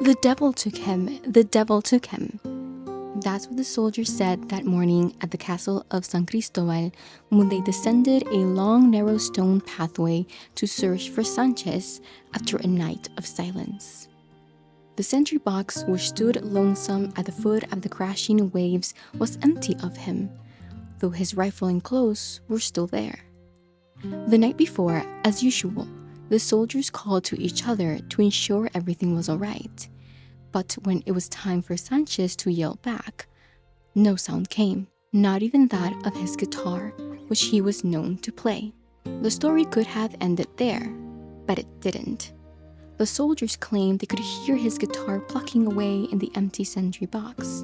"The devil took him, the devil took him." That's what the soldiers said that morning at the castle of San Cristobal when they descended a long, narrow stone pathway to search for Sanchez after a night of silence. The sentry box, which stood lonesome at the foot of the crashing waves, was empty of him, though his rifle and clothes were still there. The night before, as usual, the soldiers called to each other to ensure everything was all right. But when it was time for Sanchez to yell back, no sound came, not even that of his guitar, which he was known to play. The story could have ended there, but it didn't. The soldiers claimed they could hear his guitar plucking away in the empty sentry box.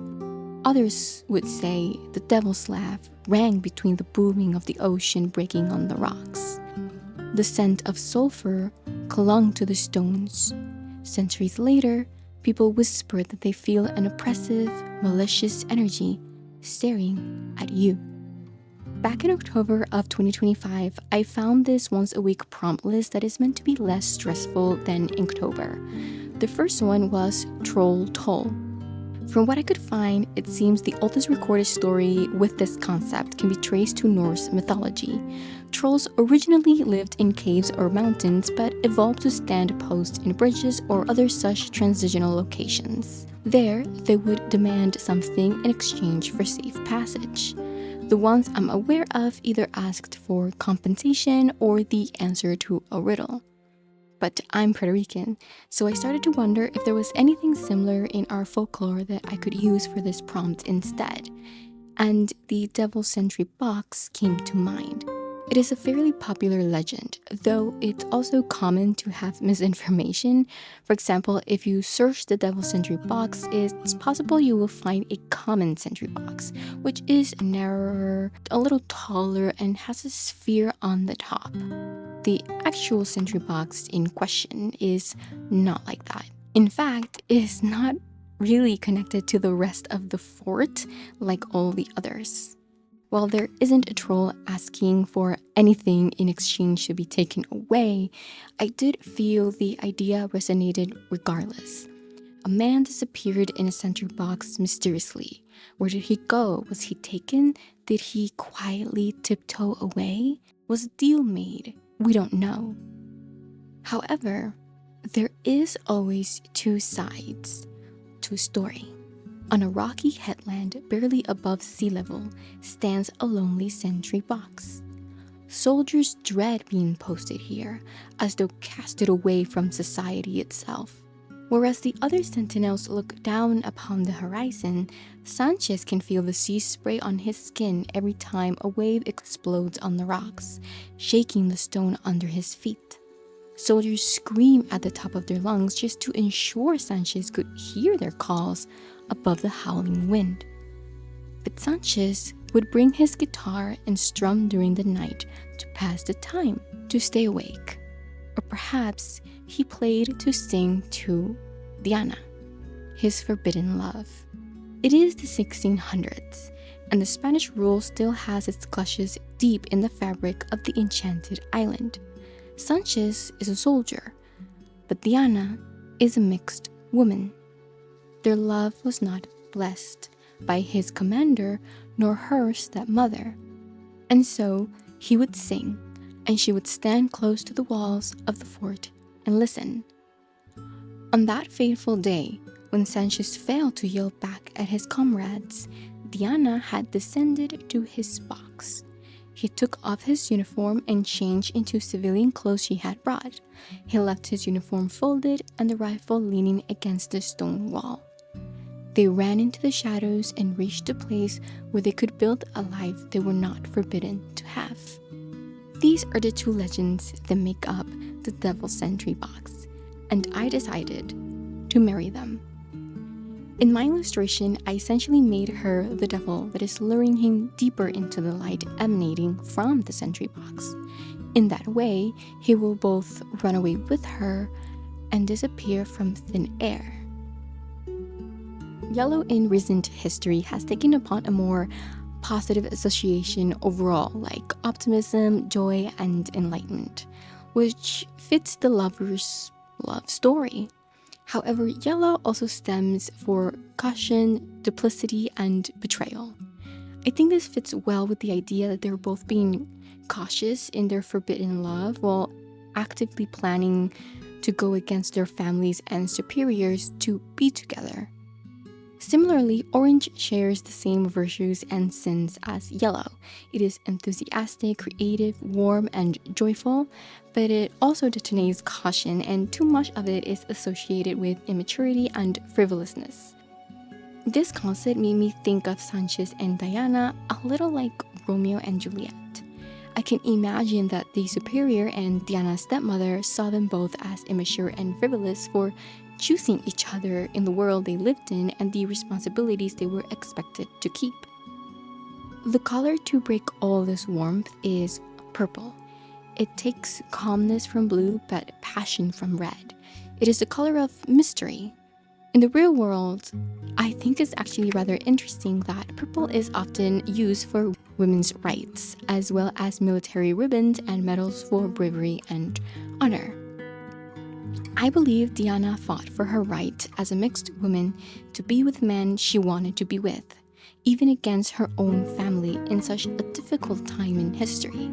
Others would say the devil's laugh rang between the booming of the ocean breaking on the rocks. The scent of sulfur clung to the stones. Centuries later, people whispered that they feel an oppressive, malicious energy staring at you. Back in October of 2025, I found this once-a-week prompt list that is meant to be less stressful than Inktober. The first one was Troll Toll. From what I could find, it seems the oldest recorded story with this concept can be traced to Norse mythology. Trolls originally lived in caves or mountains, but evolved to stand posts in bridges or other such transitional locations. There, they would demand something in exchange for safe passage. The ones I'm aware of either asked for compensation or the answer to a riddle. But I'm Puerto Rican, so I started to wonder if there was anything similar in our folklore that I could use for this prompt instead. And the Devil Sentry box came to mind. It is a fairly popular legend, though it's also common to have misinformation. For example, if you search the Devil Sentry box, it's possible you will find a common sentry box, which is narrower, a little taller, and has a sphere on the top. The actual sentry box in question is not like that. In fact, it is not really connected to the rest of the fort like all the others. While there isn't a troll asking for anything in exchange to be taken away, I did feel the idea resonated regardless. A man disappeared in a sentry box mysteriously. Where did he go? Was he taken? Did he quietly tiptoe away? Was a deal made? We don't know. However, there is always two sides to a story. On a rocky headland barely above sea level stands a lonely sentry box. Soldiers dread being posted here, as though casted away from society itself. Whereas the other sentinels look down upon the horizon, Sanchez can feel the sea spray on his skin every time a wave explodes on the rocks, shaking the stone under his feet. Soldiers scream at the top of their lungs just to ensure Sanchez could hear their calls above the howling wind. But Sanchez would bring his guitar and strum during the night to pass the time, to stay awake. Or perhaps he played to sing to Diana, his forbidden love. It is the 1600s, and the Spanish rule still has its clutches deep in the fabric of the enchanted island. Sanchez is a soldier, but Diana is a mixed woman. Their love was not blessed by his commander nor her stepmother, and so he would sing, and she would stand close to the walls of the fort and listen. On that fateful day, when Sanchez failed to yell back at his comrades, Diana had descended to his box. He took off his uniform and changed into civilian clothes she had brought. He left his uniform folded and the rifle leaning against the stone wall. They ran into the shadows and reached a place where they could build a life they were not forbidden to have. These are the two legends that make up the Devil Sentry box, and I decided to marry them. In my illustration, I essentially made her the devil that is luring him deeper into the light emanating from the sentry box. In that way, he will both run away with her and disappear from thin air. Yellow in recent history has taken upon a more positive association overall, like optimism, joy, and enlightenment, which fits the lover's love story. However, yellow also stems for caution, duplicity, and betrayal. I think this fits well with the idea that they're both being cautious in their forbidden love while actively planning to go against their families and superiors to be together. Similarly, orange shares the same virtues and sins as yellow. It is enthusiastic, creative, warm, and joyful, but it also detonates caution, and too much of it is associated with immaturity and frivolousness. This concept made me think of Sanchez and Diana a little like Romeo and Juliet. I can imagine that the superior and Diana's stepmother saw them both as immature and frivolous for choosing each other in the world they lived in and the responsibilities they were expected to keep. The color to break all this warmth is purple. It takes calmness from blue but passion from red. It is the color of mystery. In the real world, I think it's actually rather interesting that purple is often used for women's rights, as well as military ribbons and medals for bravery and honor. I believe Diana fought for her right as a mixed woman to be with men she wanted to be with, even against her own family in such a difficult time in history.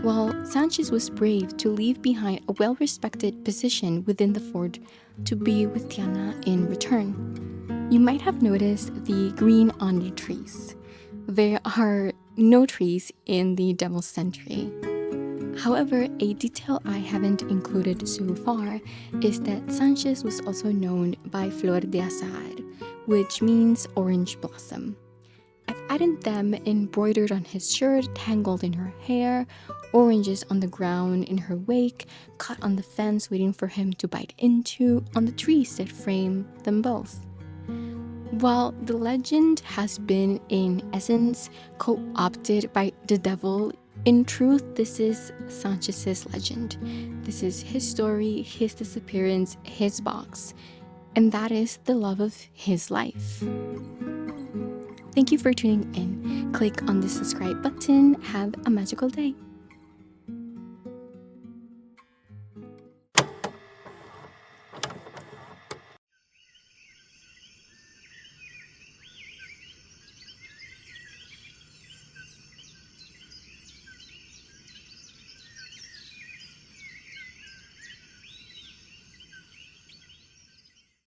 While Sanchez was brave to leave behind a well-respected position within the fort to be with Diana in return. You might have noticed the green on the trees. There are no trees in the Devil's Century. However, a detail I haven't included so far is that Sanchez was also known by Flor de Azahar, which means orange blossom. I've added them embroidered on his shirt, tangled in her hair, oranges on the ground in her wake, cut on the fence waiting for him to bite into, on the trees that frame them both. While the legend has been, in essence, co-opted by the devil, in truth, this is Sanchez's legend. This is his story, his disappearance, his box, and that is the love of his life. Thank you for tuning in. Click on the subscribe button. Have a magical day.